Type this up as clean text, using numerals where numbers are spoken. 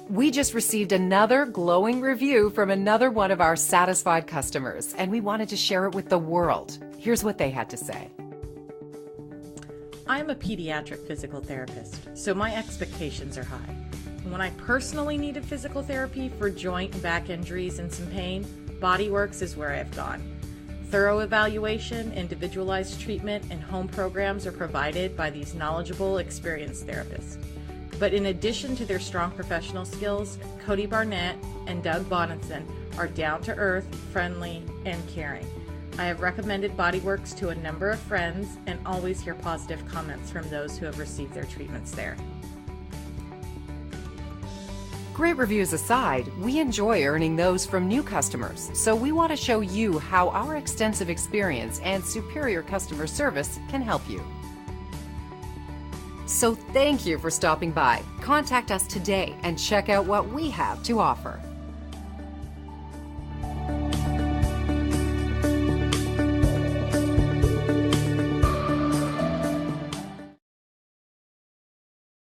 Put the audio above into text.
We just received another glowing review from another one of our satisfied customers, and we wanted to share it with the world. Here's what they had to say. I'm a pediatric physical therapist, so my expectations are high. When I personally needed physical therapy for joint and back injuries and some pain, Bodyworx is where I've gone. Thorough evaluation, individualized treatment, and home programs are provided by these knowledgeable, experienced therapists. But in addition to their strong professional skills, Cody Barnett and Doug Bonnesen are down-to-earth, friendly, and caring. I have recommended Bodyworx to a number of friends and always hear positive comments from those who have received their treatments there. Great reviews aside, we enjoy earning those from new customers, so we want to show you how our extensive experience and superior customer service can help you. So thank you for stopping by. Contact us today and check out what we have to offer.